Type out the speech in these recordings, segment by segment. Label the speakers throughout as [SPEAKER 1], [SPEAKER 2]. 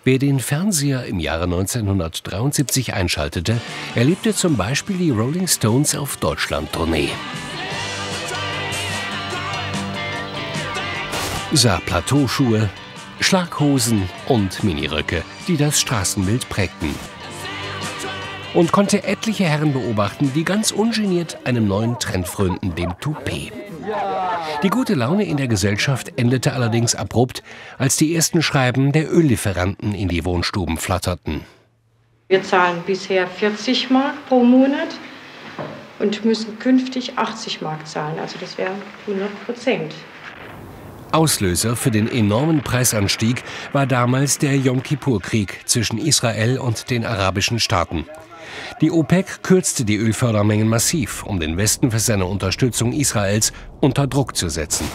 [SPEAKER 1] Wer den Fernseher im Jahre 1973 einschaltete, erlebte zum Beispiel die Rolling Stones auf Deutschland-Tournee. Sah Plateauschuhe, Schlaghosen und Miniröcke, die das Straßenbild prägten. Und konnte etliche Herren beobachten, die ganz ungeniert einem neuen Trend frönten, dem Toupet. Die gute Laune in der Gesellschaft endete allerdings abrupt, als die ersten Schreiben der Öllieferanten in die Wohnstuben flatterten.
[SPEAKER 2] Wir zahlen bisher 40 Mark pro Monat und müssen künftig 80 Mark zahlen. Also das wären 100%.
[SPEAKER 1] Auslöser für den enormen Preisanstieg war damals der Jom-Kippur-Krieg zwischen Israel und den arabischen Staaten. Die OPEC kürzte die Ölfördermengen massiv, um den Westen für seine Unterstützung Israels unter Druck zu setzen.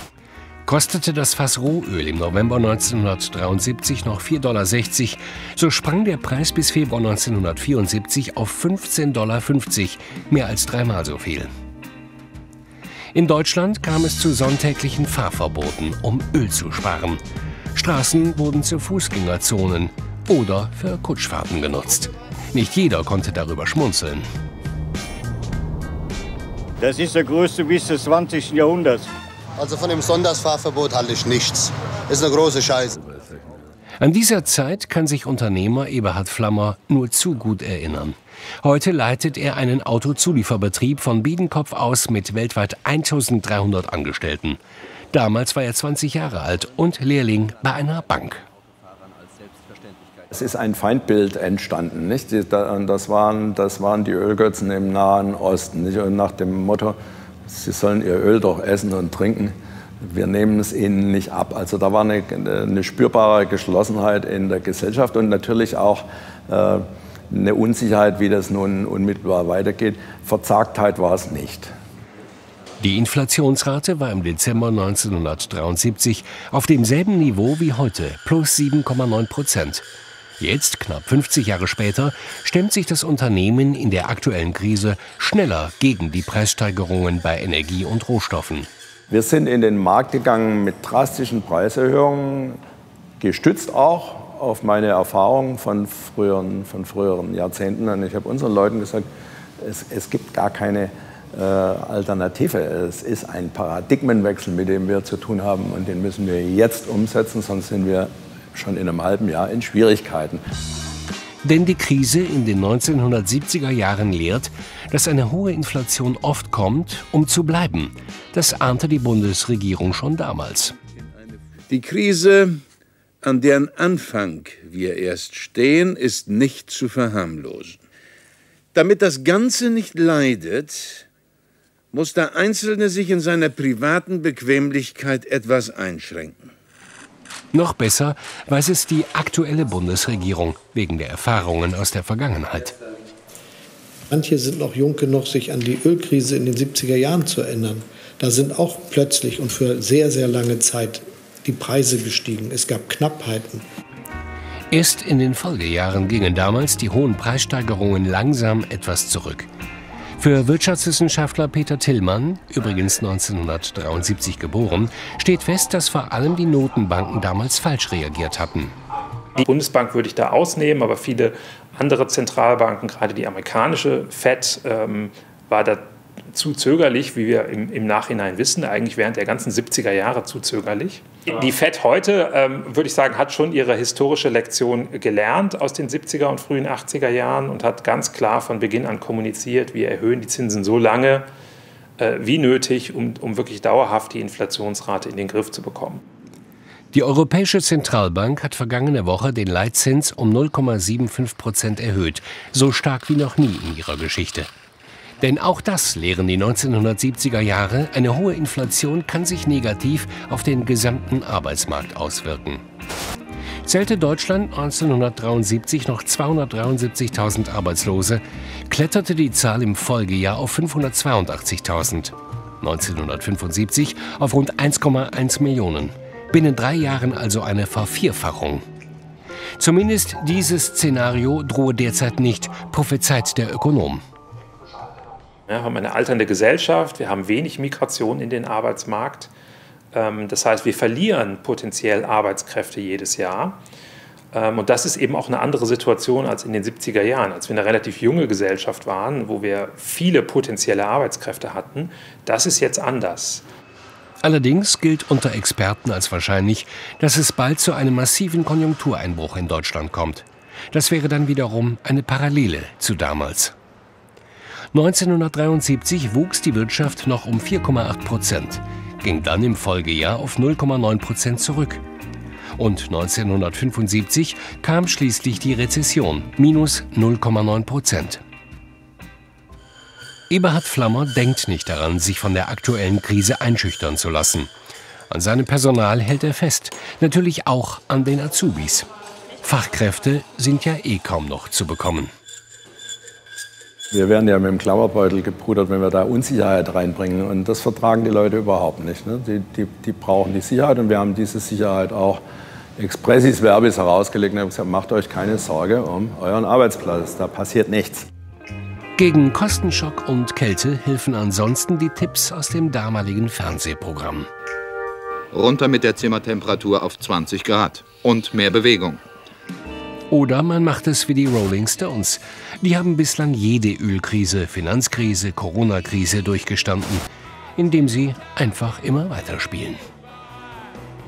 [SPEAKER 1] Kostete das Fass Rohöl im November 1973 noch 4,60 $, so sprang der Preis bis Februar 1974 auf 15,50 $, mehr als dreimal so viel. In Deutschland kam es zu sonntäglichen Fahrverboten, um Öl zu sparen. Straßen wurden zu Fußgängerzonen oder für Kutschfahrten genutzt. Nicht jeder konnte darüber schmunzeln.
[SPEAKER 3] Das ist der größte Witz des 20. Jahrhunderts.
[SPEAKER 4] Also von dem Sonntagsfahrverbot halte ich nichts. Das ist eine große Scheiße.
[SPEAKER 1] An dieser Zeit kann sich Unternehmer Eberhard Flammer nur zu gut erinnern. Heute leitet er einen Autozulieferbetrieb von Biedenkopf aus mit weltweit 1300 Angestellten. Damals war er 20 Jahre alt und Lehrling bei einer Bank.
[SPEAKER 5] Es ist ein Feindbild entstanden, nicht? Das waren die Ölgötzen im Nahen Osten, nicht? Und nach dem Motto, sie sollen ihr Öl doch essen und trinken, wir nehmen es ihnen nicht ab. Also da war eine spürbare Geschlossenheit in der Gesellschaft und natürlich auch eine Unsicherheit, wie das nun unmittelbar weitergeht. Verzagtheit war es nicht.
[SPEAKER 1] Die Inflationsrate war im Dezember 1973 auf demselben Niveau wie heute, plus 7,9%. Jetzt, knapp 50 Jahre später, stemmt sich das Unternehmen in der aktuellen Krise schneller gegen die Preissteigerungen bei Energie und Rohstoffen.
[SPEAKER 5] Wir sind in den Markt gegangen mit drastischen Preiserhöhungen, gestützt auch auf meine Erfahrungen von früheren Jahrzehnten. Und ich habe unseren Leuten gesagt, es gibt gar keine Alternative. Es ist ein Paradigmenwechsel, mit dem wir zu tun haben. Und den müssen wir jetzt umsetzen, sonst sind wir schon in einem halben Jahr in Schwierigkeiten.
[SPEAKER 1] Denn die Krise in den 1970er Jahren lehrt, dass eine hohe Inflation oft kommt, um zu bleiben. Das ahnte die Bundesregierung schon damals.
[SPEAKER 6] Die Krise, an deren Anfang wir erst stehen, ist nicht zu verharmlosen. Damit das Ganze nicht leidet, muss der Einzelne sich in seiner privaten Bequemlichkeit etwas einschränken.
[SPEAKER 1] Noch besser weiß es die aktuelle Bundesregierung wegen der Erfahrungen aus der Vergangenheit.
[SPEAKER 7] Manche sind noch jung genug, sich an die Ölkrise in den 70er Jahren zu erinnern. Da sind auch plötzlich und für sehr, sehr lange Zeit die Preise gestiegen. Es gab Knappheiten.
[SPEAKER 1] Erst in den Folgejahren gingen damals die hohen Preissteigerungen langsam etwas zurück. Für Wirtschaftswissenschaftler Peter Tillmann, übrigens 1973 geboren, steht fest, dass vor allem die Notenbanken damals falsch reagiert hatten.
[SPEAKER 8] Die Bundesbank würde ich da ausnehmen, aber viele andere Zentralbanken, gerade die amerikanische Fed, war da zu zögerlich, wie wir im Nachhinein wissen, eigentlich während der ganzen 70er Jahre zu zögerlich. Die Fed heute, würde ich sagen, hat schon ihre historische Lektion gelernt aus den 70er und frühen 80er Jahren und hat ganz klar von Beginn an kommuniziert, wir erhöhen die Zinsen so lange wie nötig, um wirklich dauerhaft die Inflationsrate in den Griff zu bekommen.
[SPEAKER 1] Die Europäische Zentralbank hat vergangene Woche den Leitzins um 0,75% erhöht, so stark wie noch nie in ihrer Geschichte. Denn auch das lehren die 1970er Jahre, eine hohe Inflation kann sich negativ auf den gesamten Arbeitsmarkt auswirken. Zählte Deutschland 1973 noch 273.000 Arbeitslose, kletterte die Zahl im Folgejahr auf 582.000. 1975 auf rund 1,1 Millionen. Binnen 3 Jahren also eine Vervierfachung. Zumindest dieses Szenario drohe derzeit nicht, prophezeit der Ökonom.
[SPEAKER 8] Wir haben eine alternde Gesellschaft, wir haben wenig Migration in den Arbeitsmarkt. Das heißt, wir verlieren potenziell Arbeitskräfte jedes Jahr. Und das ist eben auch eine andere Situation als in den 70er Jahren, als wir eine relativ junge Gesellschaft waren, wo wir viele potenzielle Arbeitskräfte hatten. Das ist jetzt anders.
[SPEAKER 1] Allerdings gilt unter Experten als wahrscheinlich, dass es bald zu einem massiven Konjunktureinbruch in Deutschland kommt. Das wäre dann wiederum eine Parallele zu damals. 1973 wuchs die Wirtschaft noch um 4,8%, ging dann im Folgejahr auf 0,9% zurück. Und 1975 kam schließlich die Rezession, minus 0,9%. Eberhard Flammer denkt nicht daran, sich von der aktuellen Krise einschüchtern zu lassen. An seinem Personal hält er fest, natürlich auch an den Azubis. Fachkräfte sind ja eh kaum noch zu bekommen.
[SPEAKER 5] Wir werden ja mit dem Klammerbeutel gepudert, wenn wir da Unsicherheit reinbringen. Und das vertragen die Leute überhaupt nicht. Ne? Die brauchen die Sicherheit und wir haben diese Sicherheit auch expressis verbis herausgelegt und haben gesagt, macht euch keine Sorge um euren Arbeitsplatz, da passiert nichts.
[SPEAKER 1] Gegen Kostenschock und Kälte helfen ansonsten die Tipps aus dem damaligen Fernsehprogramm.
[SPEAKER 9] Runter mit der Zimmertemperatur auf 20 Grad und mehr Bewegung.
[SPEAKER 1] Oder man macht es wie die Rolling Stones. Die haben bislang jede Ölkrise, Finanzkrise, Corona-Krise durchgestanden, indem sie einfach immer weiterspielen.